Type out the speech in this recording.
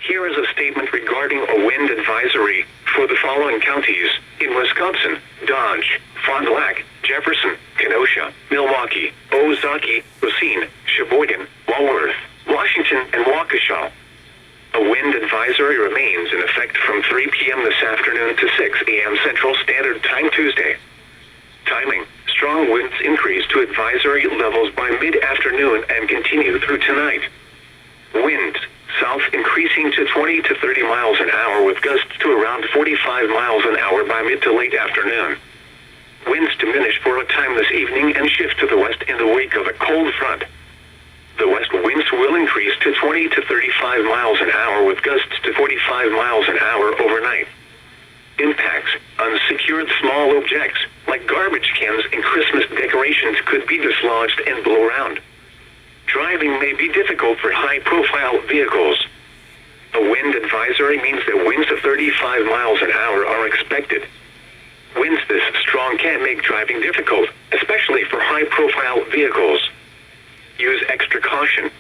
Here is a statement regarding a wind advisory for the following counties in Wisconsin: Dodge, Fond du Lac, Jefferson, Kenosha, Milwaukee, Ozaukee, Racine, Sheboygan, Walworth, Washington, and Waukesha. A wind advisory remains in effect from 3 p.m. this afternoon to 6 a.m. Central Standard Time Tuesday. Timing: strong winds increase to advisory levels by mid-afternoon and continue through tonight. Winds south increasing to 20 to 30 miles an hour with gusts to around 45 miles an hour by mid to late afternoon. Winds diminish for a time this evening and shift to the west in the wake of a cold front. The west winds will increase to 20 to 35 miles an hour with gusts to 45 miles an hour overnight. Impacts: unsecured small objects, like garbage cans and Christmas decorations, could be dislodged and blow around. Driving may be difficult for high-profile vehicles. A wind advisory means that winds of 35 miles an hour are expected. Winds this strong can make driving difficult, especially for high-profile vehicles. Use extra caution